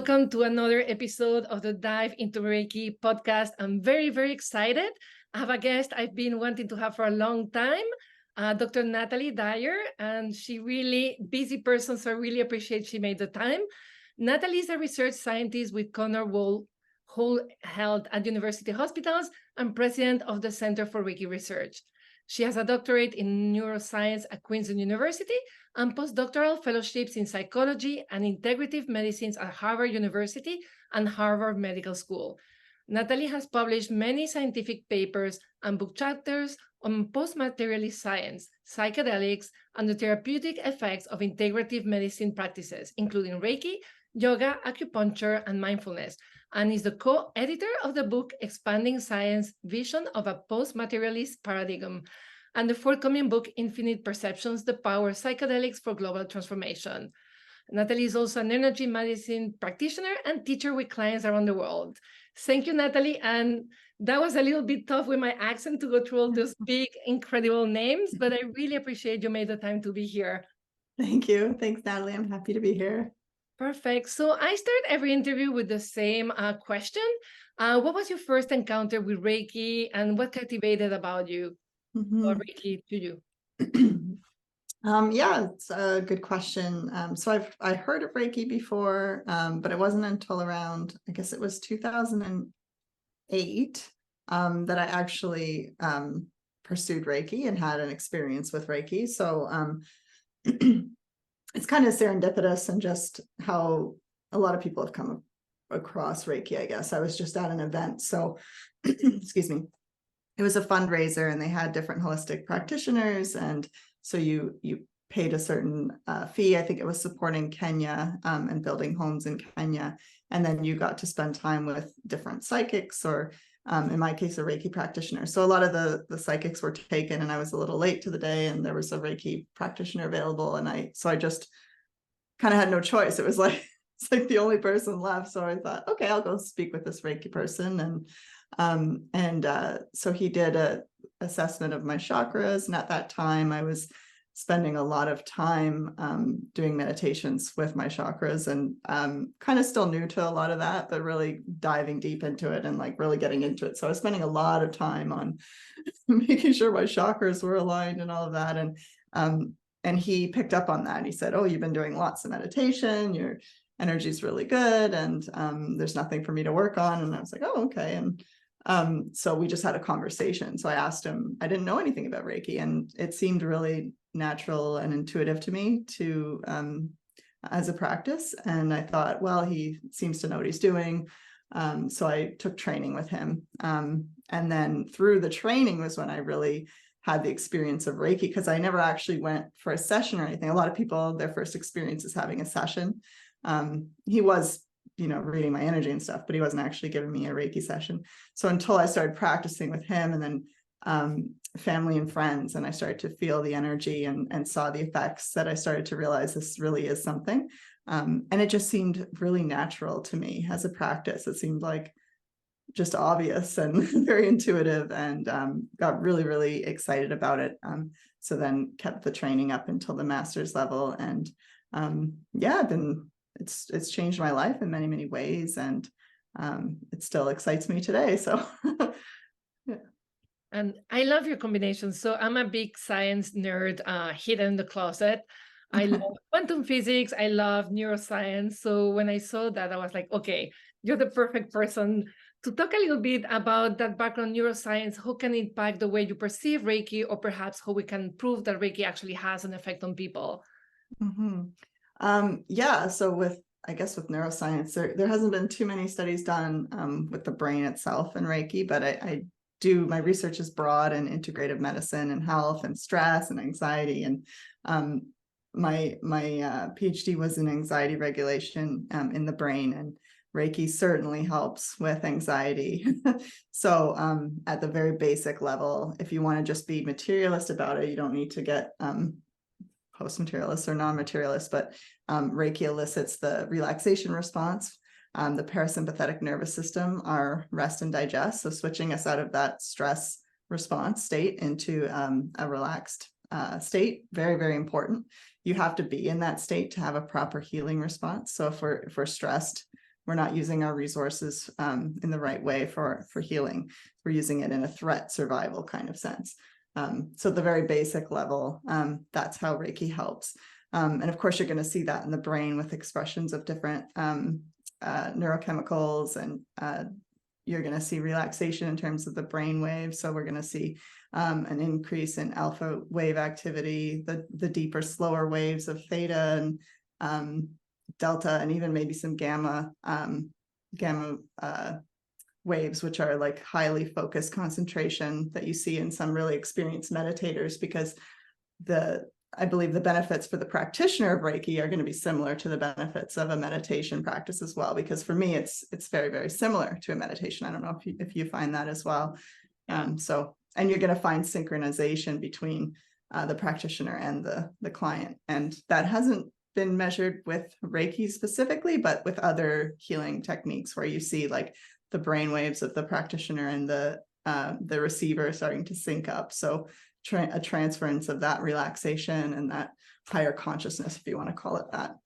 Welcome to another episode of the Dive Into Reiki podcast. I'm very, very excited. I have a guest I've been wanting to have for a long time, Dr. Natalie Dyer, and she really busy person, so I really appreciate she made the time. Natalie is a research scientist with Connor Whole Health at University Hospitals and president of the Center for Reiki Research. She has a doctorate in neuroscience at Queensland University and postdoctoral fellowships in psychology and integrative medicines at Harvard University and Harvard Medical School. Natalie has published many scientific papers and book chapters on postmaterialist science, psychedelics, and the therapeutic effects of integrative medicine practices, including Reiki, yoga, acupuncture, and mindfulness, and is the co-editor of the book Expanding Science: Vision of a Postmaterialist Paradigm, and the forthcoming book Infinite Perceptions: The Power of Psychedelics for Global Transformation. Natalie is also an energy medicine practitioner and teacher with clients around the world. Thank you, Natalie. And that was a little bit tough with my accent to go through all those big, incredible names, but I really appreciate you made the time to be here. Thank you. Thanks, Natalie. I'm happy to be here. Perfect. So I start every interview with the same question. What was your first encounter with Reiki and what captivated about you or Reiki to you? Yeah, it's a good question. So I heard of Reiki before, but it wasn't until around, I guess it was 2008 that I actually pursued Reiki and had an experience with Reiki. So it's kind of serendipitous and just how a lot of people have come across Reiki, I guess. I was just at an event. So, excuse me, it was a fundraiser and they had different holistic practitioners. And so you paid a certain fee. I think it was supporting Kenya and building homes in Kenya. And then you got to spend time with different psychics or in my case, a Reiki practitioner. So a lot of the psychics were taken and I was a little late to the day and there was a Reiki practitioner available. And I just kind of had no choice. It was like, it's like the only person left. So I thought, okay, I'll go speak with this Reiki person. And so he did a assessment of my chakras. And at that time I was spending a lot of time doing meditations with my chakras and kind of still new to a lot of that, but really diving deep into it and like really getting into it. So I was spending a lot of time on making sure my chakras were aligned and all of that. And he picked up on that. And he said, oh, you've been doing lots of meditation. Your energy is really good. And there's nothing for me to work on. And I was like, oh, okay. And so we just had a conversation. So I asked him, I didn't know anything about Reiki and it seemed really natural and intuitive to me to as a practice. And I thought, well, he seems to know what he's doing. So I took training with him. And then through the training was when I really had the experience of Reiki, because I never actually went for a session or anything. A lot of people, their first experience is having a session. He was, reading my energy and stuff, but he wasn't actually giving me a Reiki session. So until I started practicing with him and then family and friends, and I started to feel the energy and saw the effects, that I started to realize this really is something. And it just seemed really natural to me as a practice. It seemed like just obvious and very intuitive, and got really, really excited about it. So then kept the training up until the master's level. And it's changed my life in many, many ways. And it still excites me today. So yeah. And I love your combination. So I'm a big science nerd, hidden in the closet. I love quantum physics. I love neuroscience. So when I saw that, I was like, okay, you're the perfect person to talk a little bit about that background neuroscience. How can it impact the way you perceive Reiki, or perhaps how we can prove that Reiki actually has an effect on people? So with neuroscience, there hasn't been too many studies done with the brain itself in Reiki, but my research is broad in integrative medicine and health and stress and anxiety. And my PhD was in anxiety regulation in the brain, and Reiki certainly helps with anxiety. So at the very basic level, if you want to just be materialist about it, you don't need to get post-materialist or non-materialist, but Reiki elicits the relaxation response, the parasympathetic nervous system, our rest and digest. So switching us out of that stress response state into a relaxed state, very, very important. You have to be in that state to have a proper healing response. So if we're stressed, we're not using our resources in the right way for healing. We're using it in a threat survival kind of sense. So at the very basic level, that's how Reiki helps. And of course, you're going to see that in the brain with expressions of different neurochemicals, and you're going to see relaxation in terms of the brain waves. So we're going to see an increase in alpha wave activity, the deeper, slower waves of theta and delta, and even maybe some gamma waves, which are like highly focused concentration that you see in some really experienced meditators, because I believe the benefits for the practitioner of Reiki are going to be similar to the benefits of a meditation practice as well. Because for me, it's very, very similar to a meditation. I don't know if you find that as well. And you're going to find synchronization between the practitioner and the client. And that hasn't been measured with Reiki specifically, but with other healing techniques where you see like the brain waves of the practitioner and the receiver starting to sync up. So a transference of that relaxation and that higher consciousness, if you want to call it that.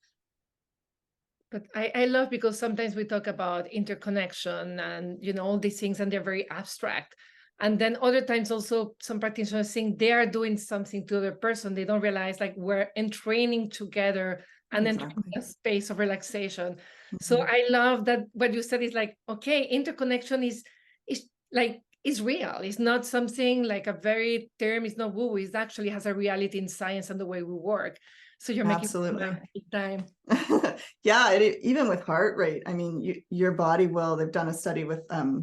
But I love, because sometimes we talk about interconnection and, you know, all these things, and they're very abstract. And then other times also some practitioners think they are doing something to the other person. They don't realize like we're entraining together and Exactly. entering a space of relaxation. So I love that what you said is like, okay, interconnection is like, is real. It's not something like a very term. It's not woo. It actually has a reality in science and the way we work. So you're making time. Yeah, even with heart rate, I mean, your body will, they've done a study with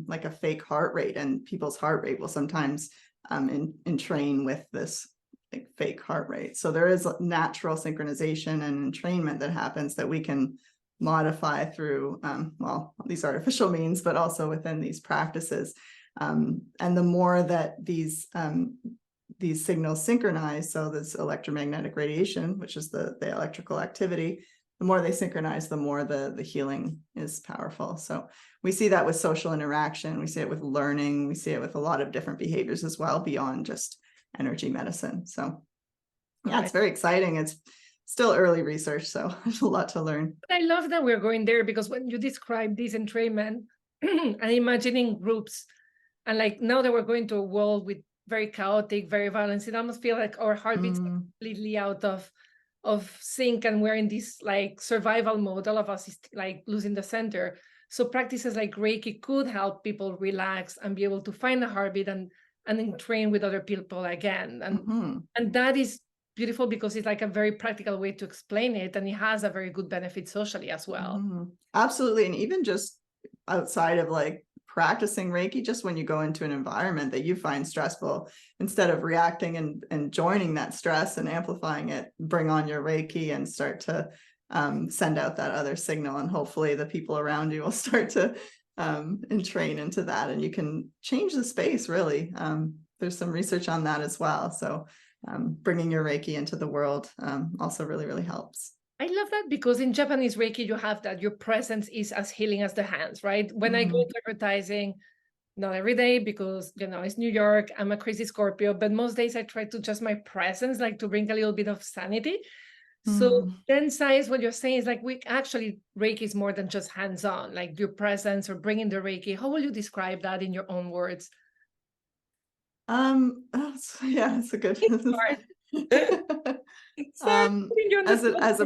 like a fake heart rate, and people's heart rate will sometimes entrain with this like fake heart rate. So there is natural synchronization and entrainment that happens that we can modify through, well, these artificial means, but also within these practices. And the more that these signals synchronize, so this electromagnetic radiation, which is the electrical activity, the more they synchronize, the more the healing is powerful. So we see that with social interaction, we see it with learning, we see it with a lot of different behaviors as well, beyond just energy medicine. So yeah, it's very exciting. It's still early research, so there's a lot to learn. But I love that we're going there, because when you describe this entrainment and imagining groups, and like now that we're going to a world with very chaotic, very violent, it almost feels like our heartbeats are completely out of sync, and we're in this like survival mode. All of us is like losing the center. So practices like Reiki could help people relax and be able to find a heartbeat and then train with other people again. And that is beautiful, because it's like a very practical way to explain it, and it has a very good benefit socially as well. Absolutely. And even just outside of like practicing Reiki, just when you go into an environment that you find stressful, instead of reacting and joining that stress and amplifying it, bring on your Reiki and start to send out that other signal, and hopefully the people around you will start to entrain into that, and you can change the space really. There's some research on that as well. So bringing your Reiki into the world also really, really helps. I love that, because in Japanese Reiki, you have that your presence is as healing as the hands, right? When I go to advertising, not every day, because, you know, it's New York, I'm a crazy Scorpio, but most days I try to just my presence, like to bring a little bit of sanity. So then science, what you're saying is like, we actually, Reiki is more than just hands-on, like your presence or bringing the Reiki. How will you describe that in your own words? Yeah, it's a good as a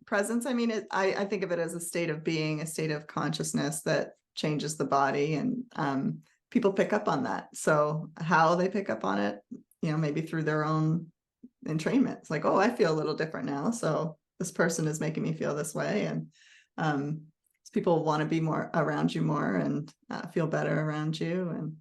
presence, I mean, I think of it as a state of being, a state of consciousness that changes the body, and people pick up on that. So how they pick up on it, you know, maybe through their own entrainment. It's like, oh, I feel a little different now, so this person is making me feel this way, and people want to be more around you more and feel better around you. And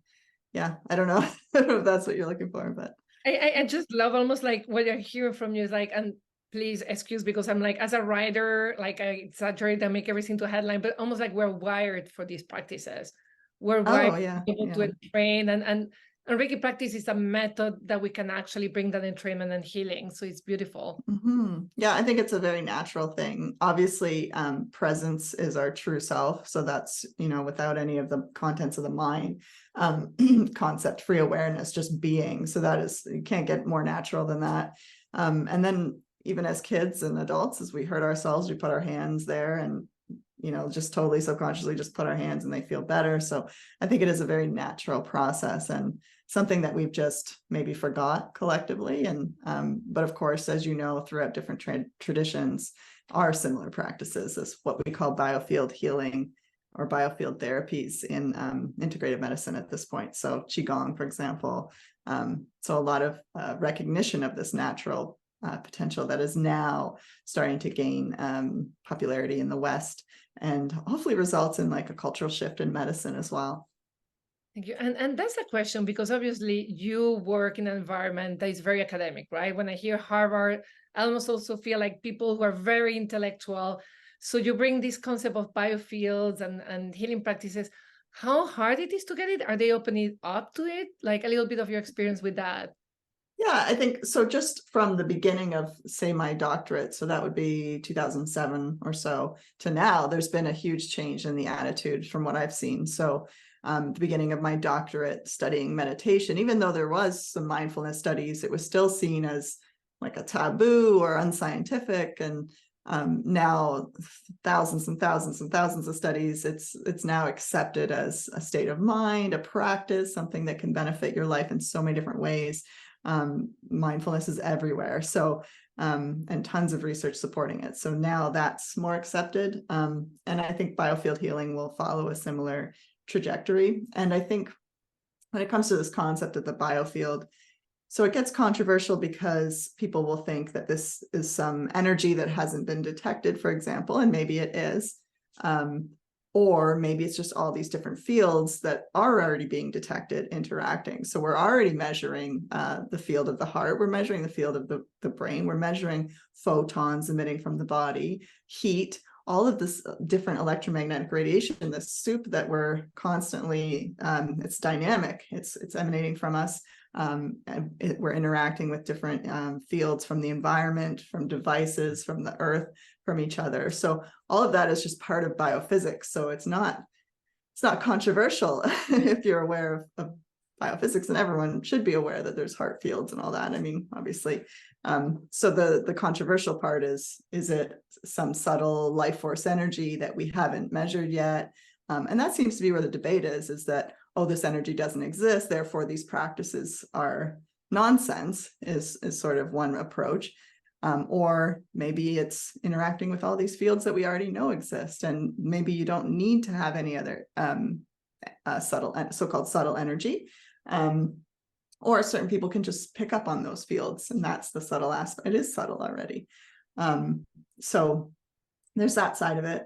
yeah, I don't know if that's what you're looking for, but I just love almost like what I hear from you is like, and please excuse, because I'm like, as a writer, like I exaggerate and make everything to a headline, but almost like we're wired for these practices. We're wired to be able to train, and Reiki practice is a method that we can actually bring that entrainment and healing. So it's beautiful. Yeah, I think it's a very natural thing. Obviously, presence is our true self. So that's, you know, without any of the contents of the mind, concept, free awareness, just being. So that is, you can't get more natural than that. And then even as kids and adults, as we hurt ourselves, we put our hands there, and just totally subconsciously just put our hands and they feel better. So I think it is a very natural process and something that we've just maybe forgot collectively. And but of course, as you know, throughout different traditions are similar practices as what we call biofield healing or biofield therapies in integrative medicine at this point. So Qigong, for example. So a lot of recognition of this natural potential that is now starting to gain popularity in the West and hopefully results in like a cultural shift in medicine as well. Thank you. And that's a question because obviously you work in an environment that is very academic, right? When I hear Harvard, I almost also feel like people who are very intellectual. So you bring this concept of biofields and healing practices. How hard it is to get it? Are they opening up to it? Like a little bit of your experience with that. Yeah, I think so. Just from the beginning of, say, my doctorate, so that would be 2007 or so to now, there's been a huge change in the attitude from what I've seen. So the beginning of my doctorate studying meditation, even though there was some mindfulness studies, it was still seen as like a taboo or unscientific. And now thousands and thousands and thousands of studies, it's now accepted as a state of mind, a practice, something that can benefit your life in so many different ways. Mindfulness is everywhere. So, and tons of research supporting it. So now that's more accepted. And I think biofield healing will follow a similar trajectory. And I think when it comes to this concept of the biofield, so it gets controversial because people will think that this is some energy that hasn't been detected, for example, and maybe it is. Or maybe it's just all these different fields that are already being detected interacting. So we're already measuring the field of the heart, we're measuring the field of the brain, we're measuring photons emitting from the body, heat, all of this different electromagnetic radiation, the soup that we're constantly, it's dynamic, it's emanating from us. We're interacting with different fields from the environment, from devices, from the earth, from each other. So all of that is just part of biophysics. So it's not controversial if you're aware of biophysics, and everyone should be aware that there's heart fields and all that. I mean, obviously. So the controversial part is it some subtle life force energy that we haven't measured yet? And that seems to be where the debate is that, oh, this energy doesn't exist, therefore these practices are nonsense, is sort of one approach. Or maybe it's interacting with all these fields that we already know exist, and maybe you don't need to have any other so-called subtle energy. Or certain people can just pick up on those fields, and that's the subtle aspect. It is subtle already. So there's that side of it.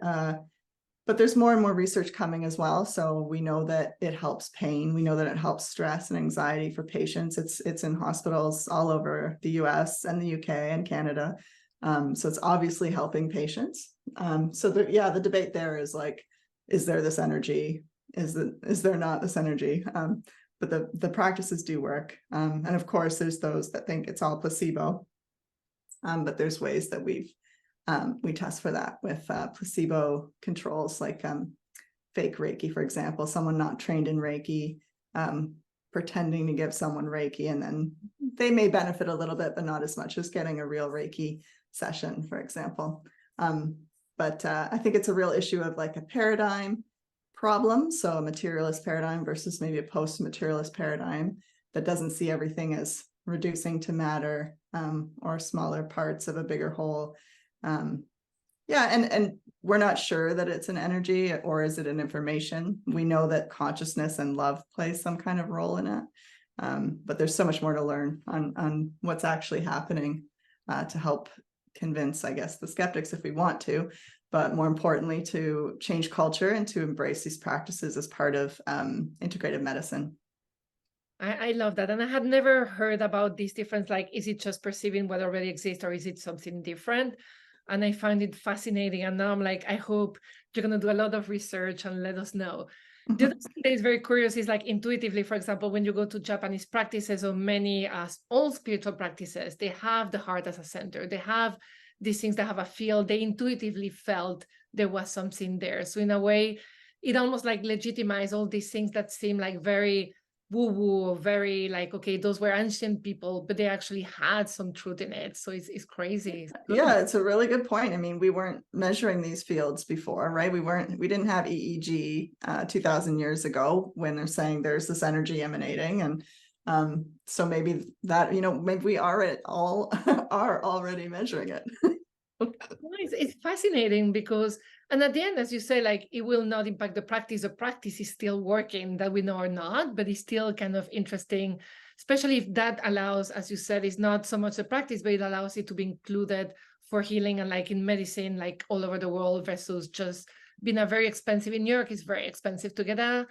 But there's more and more research coming as well. So we know that it helps pain. We know that it helps stress and anxiety for patients. It's in hospitals all over the US and the UK and Canada. So it's obviously helping patients. So the debate there is like, is there this energy? Is there not this energy? But the practices do work. And of course, there's those that think it's all placebo. But there's ways that we test for that with placebo controls, like fake Reiki, for example, someone not trained in Reiki, pretending to give someone Reiki, and then they may benefit a little bit, but not as much as getting a real Reiki session, for example. But I think it's a real issue of like a paradigm problem. So a materialist paradigm versus maybe a post-materialist paradigm that doesn't see everything as reducing to matter or smaller parts of a bigger whole. And we're not sure that it's an energy or is it an information. We know that consciousness and love plays some kind of role in it, but there's so much more to learn on what's actually happening to help convince, I guess, the skeptics if we want to, but more importantly, to change culture and to embrace these practices as part of integrative medicine. I love that. And I had never heard about this difference. Like, is it just perceiving what already exists or is it something different? And I find it fascinating. And now I'm like, I hope you're going to do a lot of research and let us know. The other thing that is very curious is like intuitively, for example, when you go to Japanese practices or many all spiritual practices, they have the heart as a center. They have these things that have a feel. They intuitively felt there was something there. So in a way, it almost like legitimizes all these things that seem like very woo-woo, very like, okay, those were ancient people, but they actually had some truth in it. So it's crazy. It's good. Yeah, it's a really good point. I mean, we weren't measuring these fields before, right? We didn't have EEG 2000 years ago when they're saying there's this energy emanating. And so maybe that, maybe we are all are already measuring it. It's fascinating because, and at the end, as you say, like it will not impact the practice. The practice is still working, that we know or not, but it's still kind of interesting, especially if that allows, as you said, it's not so much the practice, but it allows it to be included for healing and like in medicine, like all over the world versus just being a very expensive. In New York, it's very expensive to get a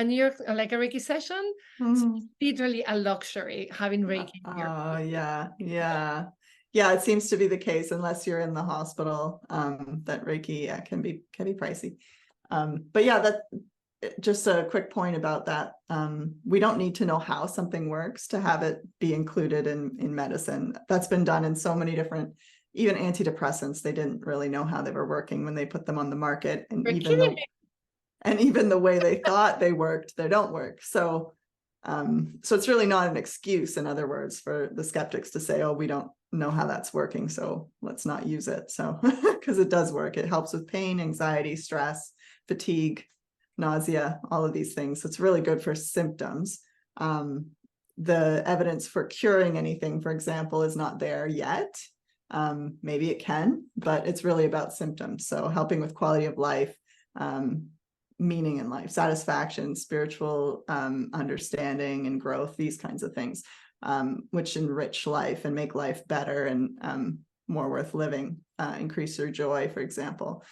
New York, like a Reiki session. So it's literally a luxury having Reiki in New York. Oh, yeah. Yeah, it seems to be the case unless you're in the hospital, that Reiki can be pricey. But yeah, that just a quick point about that. We don't need to know how something works to have it be included in medicine. That's been done in so many different, even antidepressants. They didn't really know how they were working when they put them on the market, and even the way they thought they worked, they don't work. So it's really not an excuse, in other words, for the skeptics to say, oh, we don't know how that's working, so let's not use it. So because it does work. It helps with pain, anxiety, stress, fatigue, nausea, all of these things. So it's really good for symptoms. The evidence for curing anything, for example, is not there yet. Maybe it can, but it's really about symptoms. So helping with quality of life, meaning in life, satisfaction, spiritual understanding and growth, these kinds of things, which enrich life and make life better and more worth living, increase your joy, for example,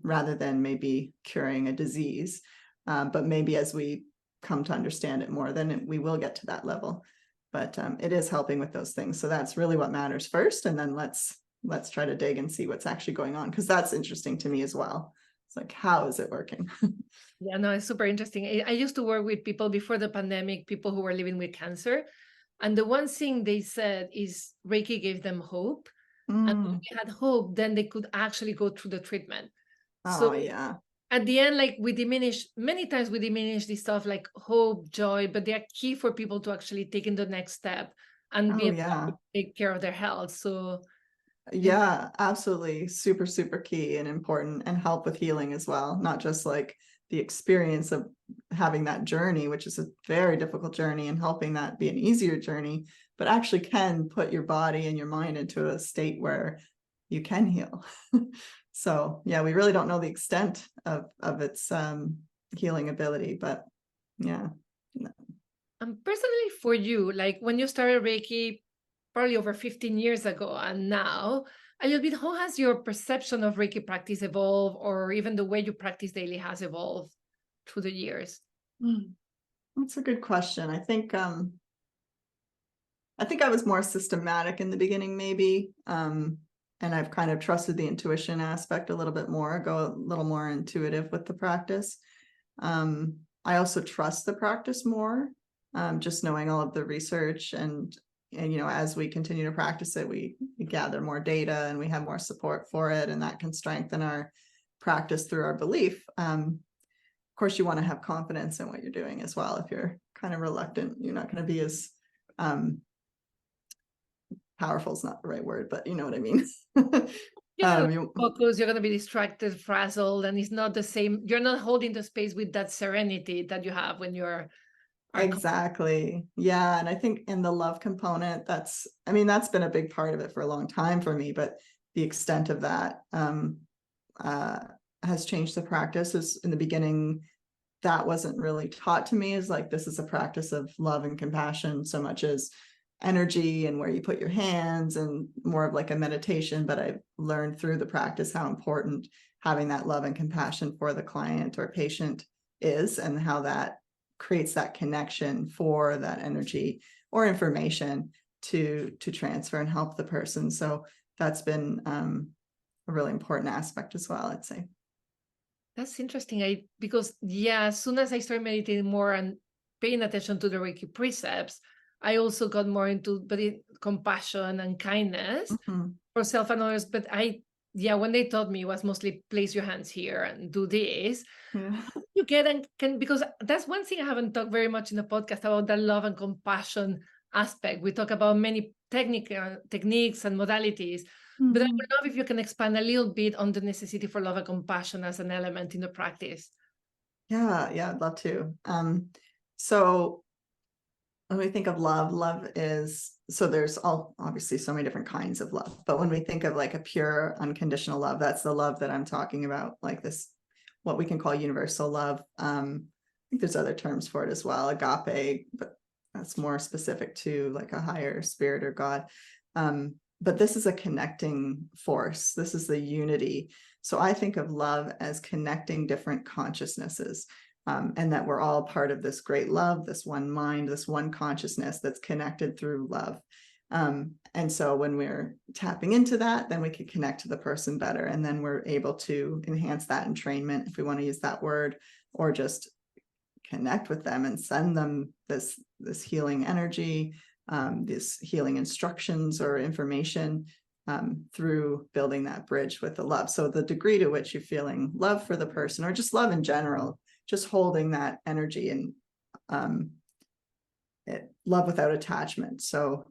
rather than maybe curing a disease. But maybe as we come to understand it more, then we will get to that level. But it is helping with those things. So that's really what matters first. And then let's try to dig and see what's actually going on, because that's interesting to me as well. It's like, how is it working? Yeah, no, it's super interesting. I used to work with people before the pandemic, people who were living with cancer. And the one thing they said is Reiki gave them hope. And when they had hope, then they could actually go through the treatment. Oh, So yeah. at the end, like many times we diminish this stuff like hope, joy, but they're key for people to actually take in the next step and be able to take care of their health. So yeah, absolutely. Super, super key and important, and help with healing as well. Not just like the experience of having that journey, which is a very difficult journey, and helping that be an easier journey, but actually can put your body and your mind into a state where you can heal. So yeah, we really don't know the extent of its healing ability, but yeah. personally for you, like when you started Reiki, probably over 15 years ago, and now a little bit, how has your perception of Reiki practice evolved, or even the way you practice daily has evolved through the years? That's a good question. I think I was more systematic in the beginning, maybe. And I've kind of trusted the intuition aspect a little bit more, go a little more intuitive with the practice. I also trust the practice more, just knowing all of the research and as we continue to practice it, we gather more data and we have more support for it, and that can strengthen our practice through our belief. Of course, you want to have confidence in what you're doing as well. If you're kind of reluctant, you're not going to be as powerful is not the right word, but you know what I mean. You're focused, you're going to be distracted, frazzled, and it's not the same. You're not holding the space with that serenity that you have when you're exactly. Yeah. And I think in the love component, that's been a big part of it for a long time for me, but the extent of that has changed the practice. Is in the beginning, that wasn't really taught to me, as like, this is a practice of love and compassion so much as energy and where you put your hands, and more of like a meditation. But I've learned through the practice how important having that love and compassion for the client or patient is, and how that creates that connection for that energy or information to transfer and help the person. So that's been a really important aspect as well, I'd say. That's interesting. Because as soon as I started meditating more and paying attention to the Reiki precepts, I also got more into compassion and kindness for self and others. But I yeah, when they taught me, it was mostly place your hands here and do this. Yeah. You get and can, because that's one thing I haven't talked very much in the podcast about, the love and compassion aspect. We talk about many techniques and modalities, but I Mhm. would love if you can expand a little bit on the necessity for love and compassion as an element in the practice. Yeah, I'd love to. So when we think of love, love is, so there's all obviously so many different kinds of love, but when we think of like a pure unconditional love, that's the love that I'm talking about, like this, what we can call universal love. I think there's other terms for it as well, agape, but that's more specific to like a higher spirit or God. But this is a connecting force. This is the unity. So I think of love as connecting different consciousnesses. And that we're all part of this great love, this one mind, this one consciousness that's connected through love. And so when we're tapping into that, then we can connect to the person better. And then we're able to enhance that entrainment, if we want to use that word, or just connect with them and send them this healing energy, these healing instructions or information, through building that bridge with the love. So the degree to which you're feeling love for the person, or just love in general, just holding that energy and love without attachment. So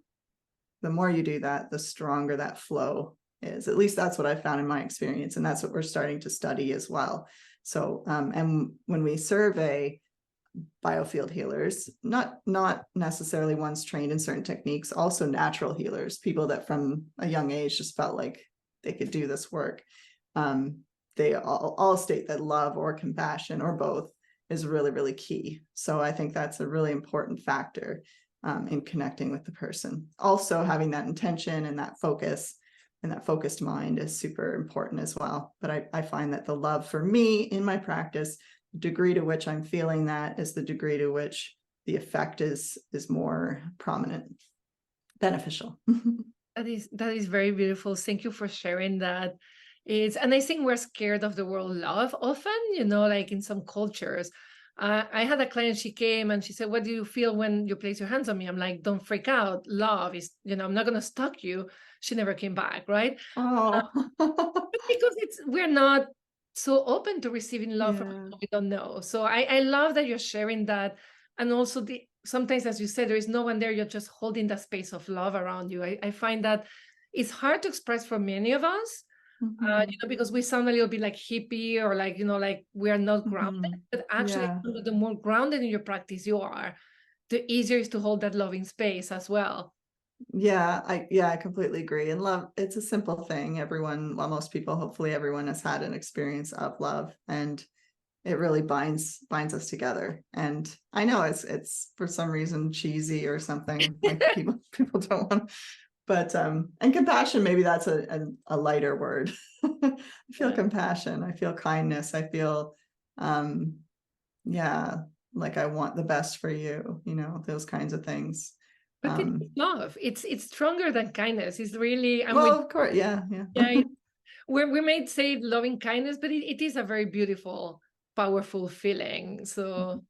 the more you do that, the stronger that flow is. At least that's what I found in my experience. And that's what we're starting to study as well. So, and when we survey biofield healers, not necessarily ones trained in certain techniques, also natural healers, people that from a young age just felt like they could do this work. They all state that love or compassion or both is really, really key. So I think that's a really important factor in connecting with the person. Also, having that intention and that focus and that focused mind is super important as well. But I find that the love for me in my practice, the degree to which I'm feeling that is the degree to which the effect is more prominent, beneficial. That is very beautiful. Thank you for sharing that. And I think we're scared of the word love often, like in some cultures. I had a client, she came and she said, what do you feel when you place your hands on me? I'm like, don't freak out. Love is, I'm not going to stalk you. She never came back, right? Oh, Because we're not so open to receiving love from yeah. people we don't know. So I love that you're sharing that. And also sometimes, as you said, there is no one there, you're just holding the space of love around you. I find that it's hard to express for many of us, Mhm. because we sound a little bit like hippie or like, like we are not grounded. Mhm. But actually, Yeah. the more grounded in your practice you are, the easier it is to hold that loving space as well. Yeah, I completely agree. And love, it's a simple thing. Everyone, well, most people, hopefully everyone has had an experience of love, and it really binds us together. And I know it's for some reason cheesy or something, like people don't want, but and compassion, maybe that's a lighter word. I feel Yeah. compassion, I feel kindness, I feel yeah, like I want the best for you, those kinds of things. But it's love. It's stronger than kindness. It's really, I'm with, Well, of course, yeah. yeah, we may say loving kindness, but it is a very beautiful, powerful feeling. So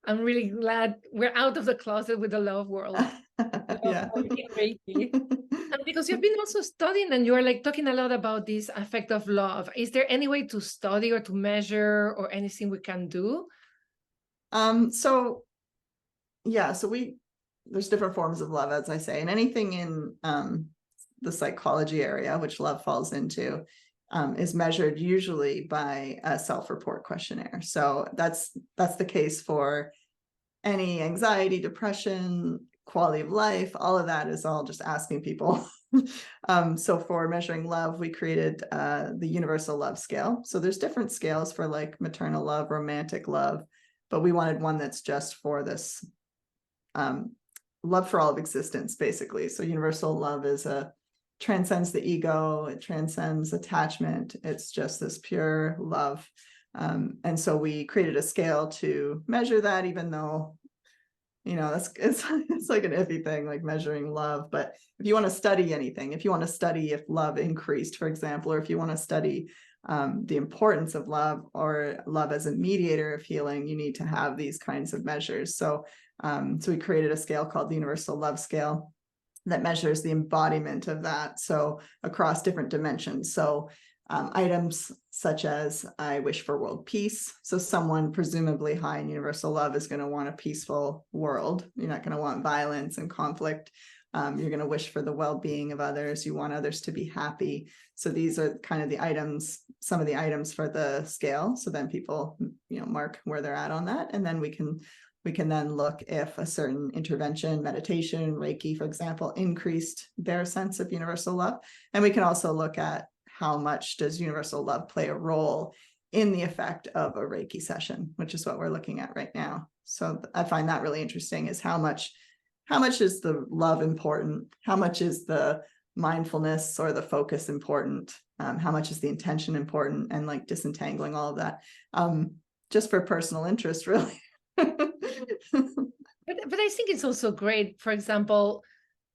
I'm really glad we're out of the closet with the love world. Love Yeah. work in Reiki. And because you've been also studying and you're like talking a lot about this effect of love, is there any way to study or to measure or anything we can do? So yeah, so there's different forms of love, as I say, and anything in the psychology area, which love falls into, is measured usually by a self-report questionnaire. So that's the case for any anxiety, depression, quality of life, all of that is all just asking people. So for measuring love, we created the universal love scale. So there's different scales for like maternal love, romantic love, but we wanted one that's just for this love for all of existence, basically. So universal love transcends the ego, it transcends attachment. It's just this pure love. And so we created a scale to measure that, even though it's like an iffy thing, like measuring love. But if you want to study anything, if you want to study if love increased, for example, or if you want to study the importance of love or love as a mediator of healing, you need to have these kinds of measures. So we created a scale called the Universal Love Scale. that measures the embodiment of that. So across different dimensions. So items such as I wish for world peace. So someone presumably high in universal love is going to want a peaceful world. You're not going to want violence and conflict. You're going to wish for the well-being of others. You want others to be happy. So these are kind of the items, some of the items for the scale. So then people, mark where they're at on that. And then we can then look if a certain intervention, meditation, Reiki, for example, increased their sense of universal love. And we can also look at how much does universal love play a role in the effect of a Reiki session, which is what we're looking at right now. So I find that really interesting, is how much is the love important? How much is the mindfulness or the focus important? How much is the intention important? And like disentangling all of that, just for personal interest, really. But I think it's also great, for example,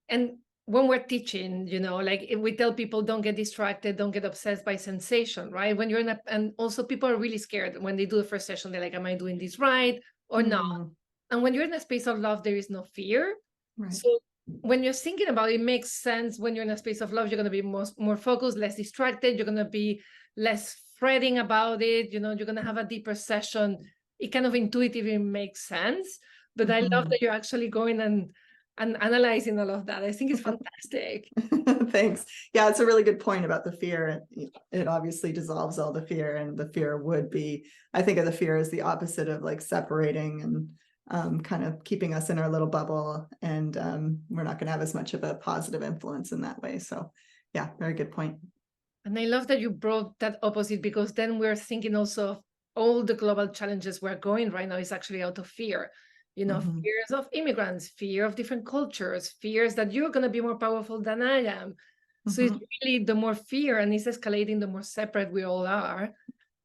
and when we're teaching, like if we tell people don't get distracted, don't get obsessed by sensation, right? When you're in and also people are really scared when they do the first session, they're like, am I doing this right or not? And when you're in a space of love, there is no fear. Right. So when you're thinking about it, it makes sense. When you're in a space of love, you're going to be more focused, less distracted. You're going to be less fretting about it. You're going to have a deeper session. It kind of intuitively makes sense. But I love that you're actually going and analyzing all of that. I think it's fantastic. Thanks. Yeah, it's a really good point about the fear. It obviously dissolves all the fear, and the fear would be, I think of the fear as the opposite of like separating and kind of keeping us in our little bubble, and we're not going to have as much of a positive influence in that way. So yeah, very good point. And I love that you brought that opposite, because then we're thinking also of all the global challenges we're going right now is actually out of fear. Fears of immigrants, fear of different cultures, fears that you're going to be more powerful than I am. So it's really the more fear, and it's escalating, the more separate we all are.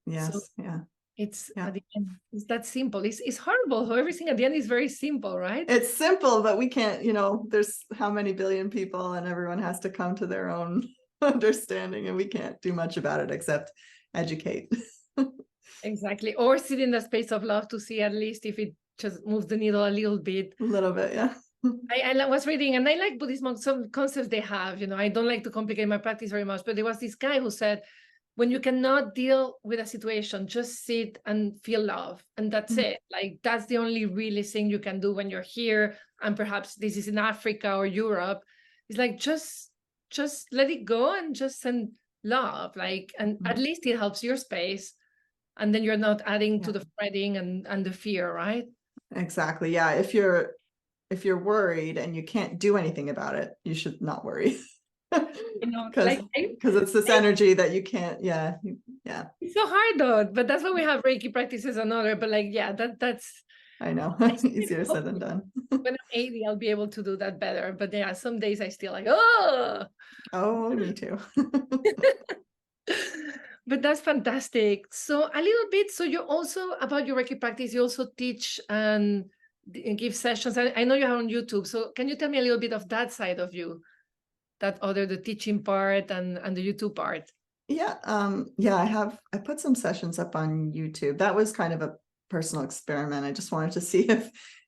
Yes. So yeah. It's at the end, it's that simple. It's horrible how everything at the end is very simple, right? It's simple, but we can't, there's how many billion people, and everyone has to come to their own understanding, and we can't do much about it except educate. Exactly. Or sit in the space of love to see at least if it just moves the needle a little bit. A little bit, yeah. I was reading, and I like Buddhist monks, some concepts they have. I don't like to complicate my practice very much, but there was this guy who said, when you cannot deal with a situation, just sit and feel love. And that's it. Like, that's the only really thing you can do when you're here. And perhaps this is in Africa or Europe. It's like, just let it go and just send love. Like, and at least it helps your space. And then you're not adding to the fretting and the fear, right? Exactly. Yeah. If you're worried and you can't do anything about it, you should not worry. Because it's this energy that you can't. Yeah. It's so hard though, but that's why we have Reiki practices and other. But like, yeah, that's. I know. Easier said than done. When I'm 80, I'll be able to do that better. But yeah, some days I still like, oh. Oh, me too. But that's fantastic. So a little bit. So you also, about your Reiki practice, you also teach and give sessions. I know you have on YouTube. So can you tell me a little bit of that side of you? The teaching part and the YouTube part. Yeah. I put some sessions up on YouTube. That was kind of a personal experiment. I just wanted to see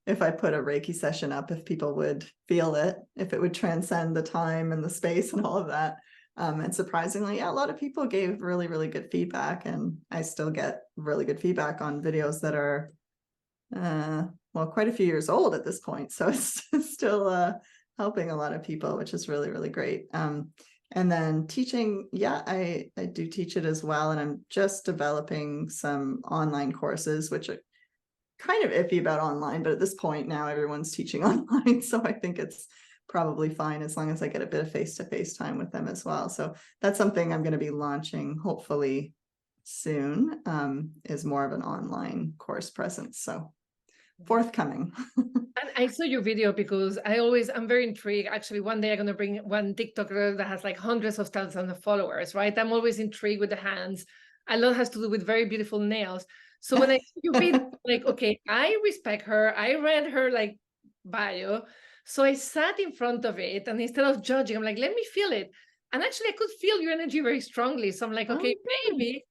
if I put a Reiki session up, if people would feel it, if it would transcend the time and the space and all of that. And surprisingly, a lot of people gave really, really good feedback, and I still get really good feedback on videos that are, quite a few years old at this point. So it's still helping a lot of people, which is really, really great. And then teaching, I do teach it as well. And I'm just developing some online courses, which are kind of iffy about online, but at this point now everyone's teaching online. So I think it's probably fine as long as I get a bit of face-to-face time with them as well. So that's something I'm going to be launching hopefully soon, is more of an online course presence. So forthcoming. And I saw your video because I'm very intrigued. Actually, one day I'm going to bring one TikToker that has like hundreds of thousands of followers, right? I'm always intrigued with the hands. A lot has to do with very beautiful nails. So when I see your video, like, okay, I respect her. I read her like bio. So I sat in front of it, and instead of judging, I'm like, let me feel it. And actually, I could feel your energy very strongly. So I'm like, okay, maybe,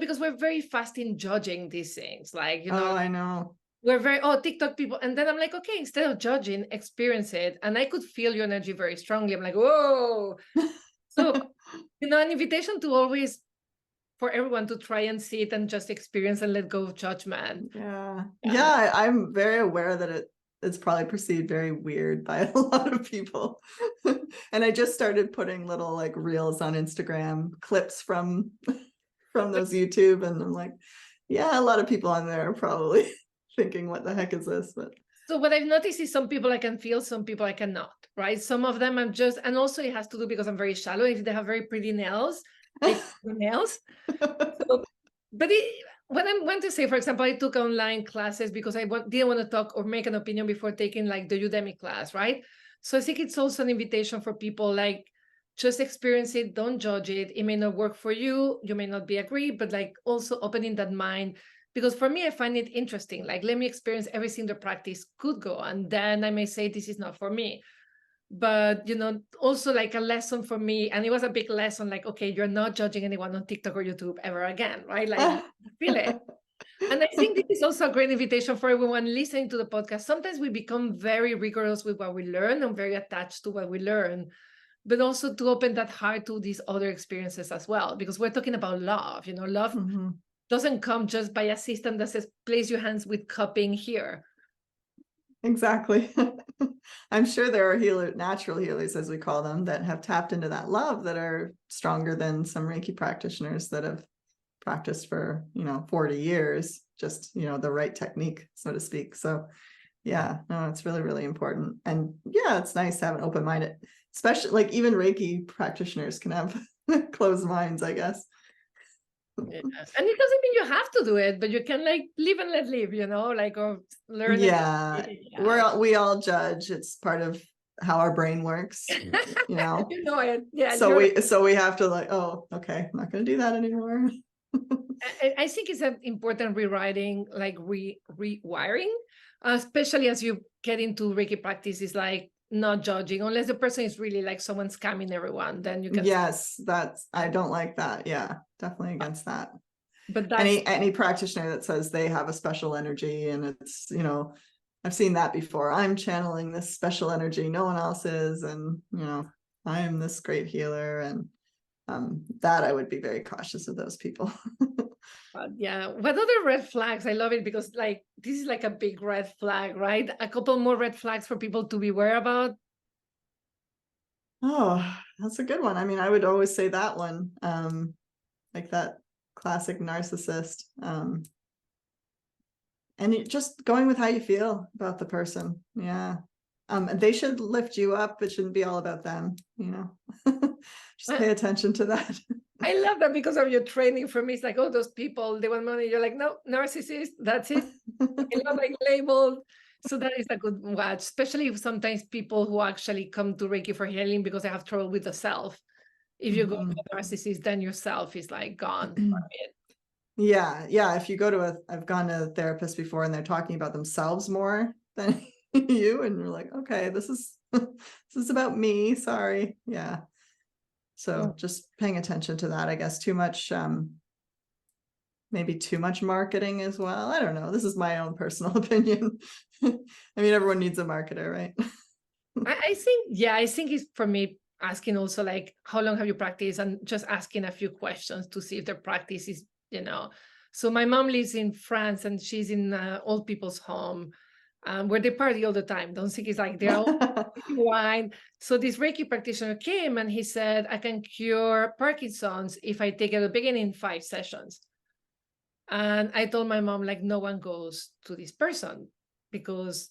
because we're very fast in judging these things. Like, I know. we're very, oh, TikTok people. And then I'm like, okay, instead of judging, experience it. And I could feel your energy very strongly. I'm like, whoa. So, an invitation to always, for everyone to try and see it and just experience and let go of judgment. Yeah. Yeah. Yeah, I'm very aware that it's probably perceived very weird by a lot of people. And I just started putting little like reels on Instagram, clips from those YouTube, and I'm like, yeah, a lot of people on there are probably thinking, what the heck is this? But So what I've noticed is some people I can feel, some people I cannot, right? Some of them I'm just, and also it has to do because I'm very shallow. If they have very pretty nails, I feel the nails. So, but what I want to say, for example, I took online classes because didn't want to talk or make an opinion before taking like the Udemy class, right? So I think it's also an invitation for people like just experience it, don't judge it. It may not work for you, you may not be agree, but like also opening that mind. Because for me, I find it interesting. Like, let me experience everything the practice could go. And then I may say, this is not for me. But, also like a lesson for me. And it was a big lesson, like, okay, you're not judging anyone on TikTok or YouTube ever again, right? Like, feel it. And I think this is also a great invitation for everyone listening to the podcast. Sometimes we become very rigorous with what we learn and very attached to what we learn, but also to open that heart to these other experiences as well, because we're talking about love. Love Mhm. doesn't come just by a system that says, place your hands with cupping here. Exactly. I'm sure there are natural healers, as we call them, that have tapped into that love that are stronger than some Reiki practitioners that have practiced for 40 years, just the right technique, so to speak. So yeah, no, it's really, really important. And yeah, it's nice to have an open mind, especially like even Reiki practitioners can have closed minds, I guess. Yeah. And it doesn't mean you have to do it, but you can like live and let live, like, or learn it. Yeah, Yeah. we all judge. It's part of how our brain works, you know. You know it. Yeah. So we have to like, oh, okay, I'm not going to do that anymore. I think it's an important rewriting, like rewiring, especially as you get into Reiki practice, is like not judging, unless the person is really like someone scamming everyone, then you can. Yes, I don't like that. Yeah, definitely against that. But that's Any practitioner that says they have a special energy and it's, I've seen that before. I'm channeling this special energy, no one else is, and I am this great healer, and that I would be very cautious of those people. yeah. What other red flags? I love it because like this is like a big red flag, right? A couple more red flags for people to be aware about. Oh, that's a good one. I mean, I would always say that one, like that classic narcissist. And just going with how you feel about the person. Yeah. They should lift you up. It shouldn't be all about them, just pay attention to that. I love that because of your training. For me, it's like, oh, those people, they want money. You're like, no, narcissist, that's it. I love like labeled. So that is a good watch, especially if sometimes people who actually come to Reiki for healing because they have trouble with the self. If you go to a narcissist, then yourself is like gone. Yeah. If you go to I've gone to a therapist before and they're talking about themselves more than you, and you're like, okay, this is about me. Sorry. Yeah. So just paying attention to that, I guess. Maybe too much marketing as well. I don't know. This is my own personal opinion. I mean, everyone needs a marketer, right? I think it's for me asking also like, how long have you practiced? And just asking a few questions to see if their practice is, So my mom lives in France and she's in old people's home where they party all the time. Don't think it's like they're all wine. So this Reiki practitioner came and he said, I can cure Parkinson's if I take it at the beginning 5 sessions. And I told my mom, like, no one goes to this person because,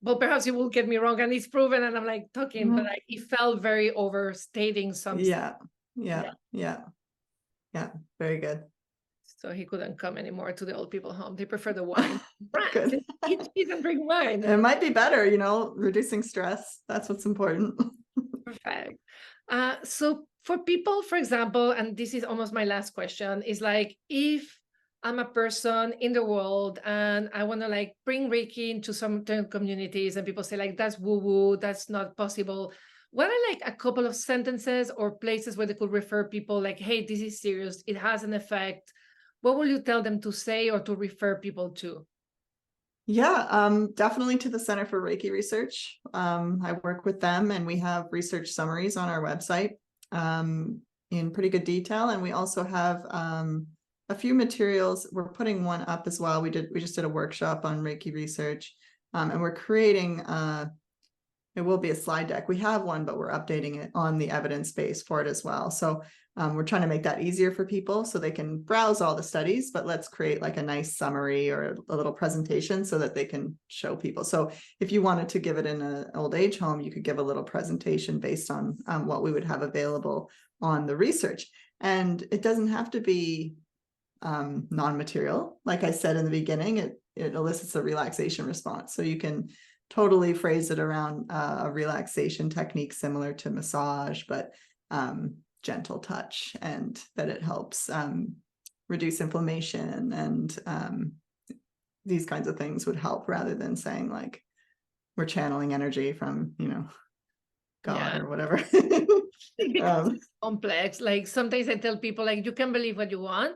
well, perhaps you will get me wrong and it's proven. And I'm like talking, but it felt very overstating some stuff. Yeah. Very good. So he couldn't come anymore to the old people home. They prefer the wine. Good. He doesn't drink wine. It might be better, reducing stress. That's what's important. Perfect. So for people, for example, and this is almost my last question, is like, if I'm a person in the world and I want to like bring Reiki into some communities and people say like, that's woo-woo, that's not possible. What are like a couple of sentences or places where they could refer people like, hey, this is serious, it has an effect. What will you tell them to say or to refer people to? Yeah, definitely to the Center for Reiki Research. I work with them, and we have research summaries on our website in pretty good detail. And we also have a few materials. We're putting one up as well. We just did a workshop on Reiki Research, and we're creating it will be a slide deck. We have one, but we're updating it on the evidence base for it as well. So we're trying to make that easier for people so they can browse all the studies, but let's create like a nice summary or a little presentation so that they can show people. So if you wanted to give it in an old age home, you could give a little presentation based on what we would have available on the research. And it doesn't have to be non-material. Like I said in the beginning, it elicits a relaxation response. So you can totally phrase it around a relaxation technique similar to massage, but gentle touch, and that it helps reduce inflammation, and these kinds of things would help, rather than saying like we're channeling energy from, God or whatever. It becomes complex. Like sometimes I tell people, like, you can believe what you want.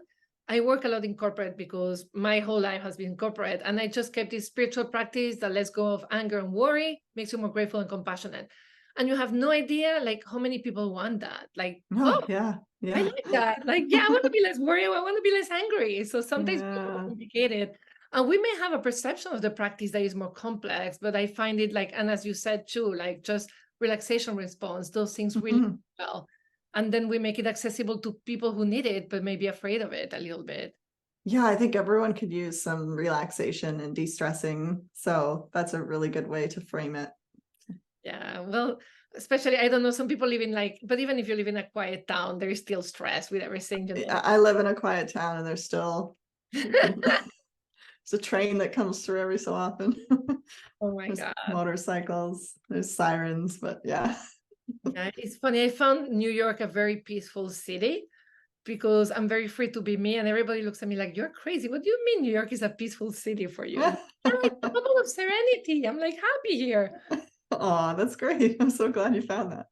I work a lot in corporate because my whole life has been corporate, and I just kept this spiritual practice that lets go of anger and worry, makes you more grateful and compassionate. And you have no idea like how many people want that. Like, oh, yeah, I like that. Like, yeah, I want to be less worried. I want to be less angry. So sometimes it's more complicated. And we may have a perception of the practice that is more complex, but I find it like, and as you said too, like just relaxation response, those things really well. And then we make it accessible to people who need it, but may be afraid of it a little bit. Yeah, I think everyone could use some relaxation and de-stressing. So that's a really good way to frame it. Yeah, well, especially, I don't know, some people live in like, but even if you live in a quiet town, there is still stress with everything, I live in a quiet town, and there's still it's a train that comes through every so often. Oh my There's God. motorcycles, there's sirens, but yeah. Yeah, it's funny. I found New York a very peaceful city because I'm very free to be me, and everybody looks at me like, you're crazy. What do you mean New York is a peaceful city for you? Yeah, it's a moment of serenity. I'm like happy here. Oh, that's great. I'm so glad you found that.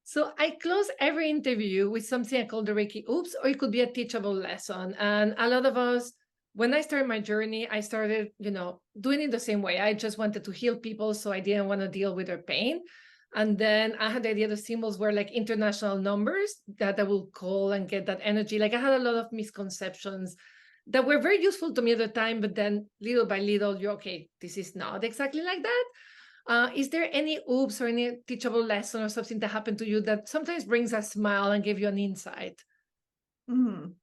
So I close every interview with something I call the Reiki Oops, or it could be a teachable lesson. And a lot of us, when I started my journey, I started, doing it the same way. I just wanted to heal people, so I didn't want to deal with their pain. And then I had the idea the symbols were like international numbers that I will call and get that energy. Like I had a lot of misconceptions that were very useful to me at the time, but then little by little, you're okay, this is not exactly like that. Is there any oops or any teachable lesson or something that happened to you that sometimes brings a smile and give you an insight? Mm.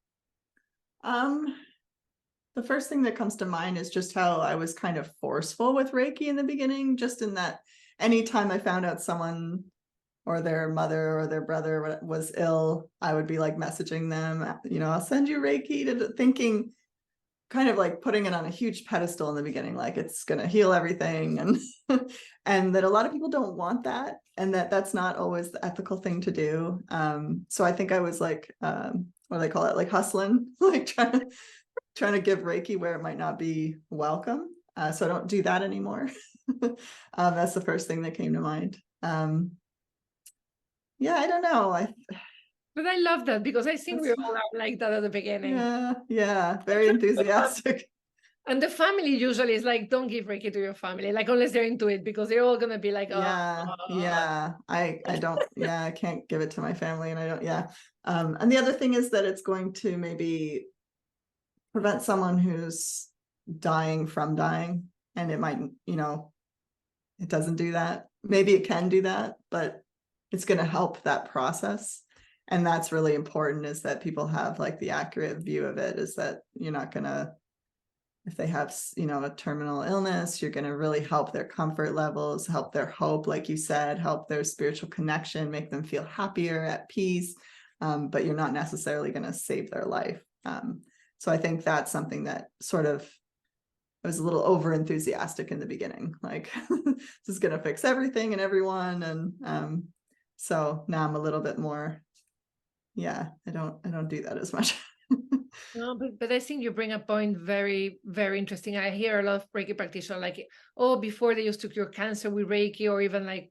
The first thing that comes to mind is just how I was kind of forceful with Reiki in the beginning, just in that anytime I found out someone or their mother or their brother was ill, I would be like messaging them, I'll send you Reiki, thinking kind of like putting it on a huge pedestal in the beginning, like it's going to heal everything. And and that a lot of people don't want that, and that's not always the ethical thing to do. So I think I was like, what do they call it? Like hustling, like trying to give Reiki where it might not be welcome. So I don't do that anymore. That's the first thing that came to mind. Yeah, I don't know. But I love that because I think we all are like that at the beginning. Yeah, very enthusiastic. And the family usually is like, don't give Reiki to your family, like unless they're into it, because they're all gonna be like, oh. I don't, I can't give it to my family, and I don't, and the other thing is that it's going to maybe prevent someone who's dying from dying, and it might, it doesn't do that. Maybe it can do that, but it's going to help that process. And that's really important, is that people have like the accurate view of it, is that you're not going to, if they have, a terminal illness, you're going to really help their comfort levels, help their hope, like you said, help their spiritual connection, make them feel happier, at peace. But you're not necessarily going to save their life. So I think that's something that sort of, I was a little over enthusiastic in the beginning, like this is going to fix everything and everyone. And so now I'm a little bit more, I don't do that as much. No, but I think you bring a point very, very interesting. I hear a lot of Reiki practitioners like, oh, before they used to cure cancer with Reiki, or even like,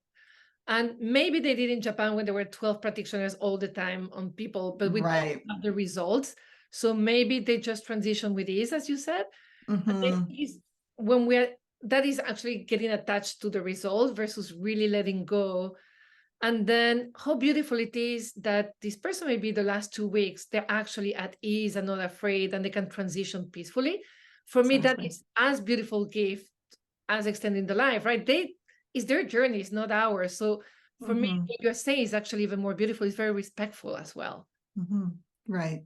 and maybe they did in Japan when there were 12 practitioners all the time on people, but we don't have the results. So maybe they just transition with ease, as you said. Mm-hmm. It's when that is actually getting attached to the result versus really letting go. And then how beautiful it is that this person, maybe the last 2 weeks, they're actually at ease and not afraid, and they can transition peacefully. For me, that Exactly. is as beautiful gift as extending the life, right? It's their journey, it's not ours. So for me, Mhm. what you're saying is actually even more beautiful. It's very respectful as well. Mhm. Right.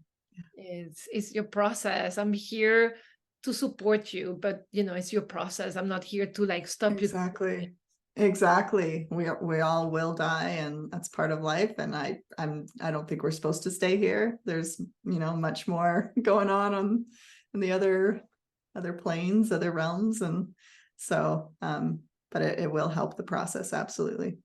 It's your process. I'm here to support you, but it's your process. I'm not here to like stop you. Exactly. Exactly. We all will die, and that's part of life. And I don't think we're supposed to stay here. There's, much more going on in the other planes, other realms. And so but it will help the process, absolutely.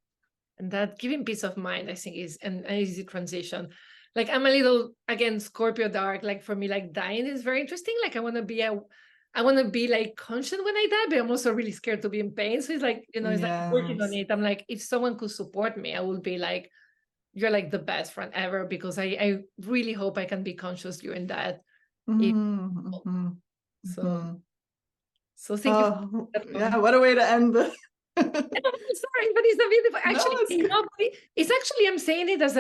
And that giving peace of mind, I think, is an easy transition. Like I'm a little, again, Scorpio dark. Like for me, like dying is very interesting. Like I want to be like conscious when I die, but I'm also really scared to be in pain. So it's like, it's like working on Yes. it. I'm like, if someone could support me, I would be like, you're like the best friend ever, because I really hope I can be conscious during that. If, Mhm. Mhm. so, Mhm. so thank you for Oh, that yeah, one. what a way to end this. Sorry, but it's a beautiful. No, Actually, it's good. it's actually I'm saying it as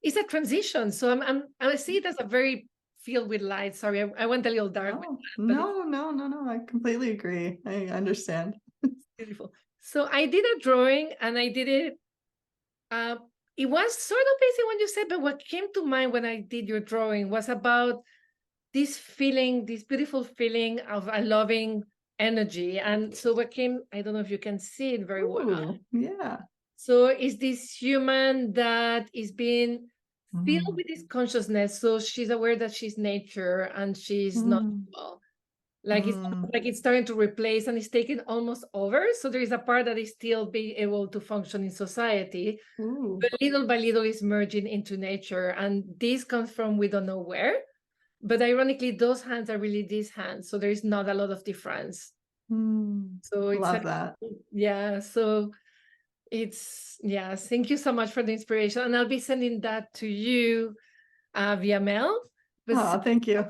it's a transition. So I see it as a very filled with light. Sorry, I went a little dark with No, that, but it's no, no, no, no. I completely agree. I understand. beautiful. So I did a drawing, and I did it. Uh, it was sort of basic when you said, but what came to mind when I did your drawing was about this feeling, this beautiful feeling of a loving energy. And so what came, I don't know if you can see it very well. Ooh, yeah. So is this human that is being filled Mm, with this consciousness. So she's aware that she's nature and she's not mm, well. Like it's mm. like it's starting to replace and it's taking almost over. So there is a part that is still being able to function in society, Ooh. but little by little is merging into nature. And this comes from we don't know where. But ironically, those hands are really these hands. So there is not a lot of difference. Mm. So it's Love that. yeah. So yeah, thank you so much for the inspiration. And I'll be sending that to you via mail. But Oh, thank you.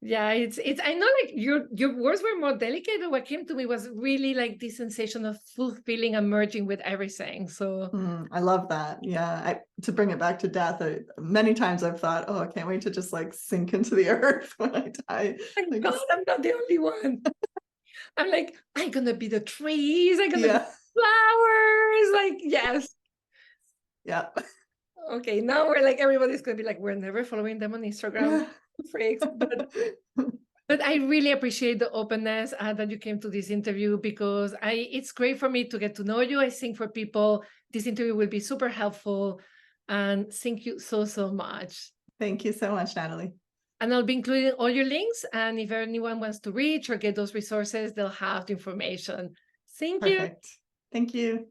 yeah, it's I know like your words were more delicate, but what came to me was really like this sensation of fulfilling and merging with everything. So I love that. Yeah. To bring it back to death, many times I've thought, oh, I can't wait to just like sink into the earth when I die. thank Like, God I'm not the only one. I'm like, I'm gonna be the trees, I'm gonna be yeah. flowers. Like, yes. Yeah. Okay, now we're like everybody's gonna be like, we're never following them on Instagram, Yeah. freaks. But I really appreciate the openness that you came to this interview, because it's great for me to get to know you. I think for people, this interview will be super helpful. And thank you so, so much. Thank you so much, Natalie. And I'll be including all your links. And if anyone wants to reach or get those resources, they'll have the information. Thank you. Perfect. Thank you.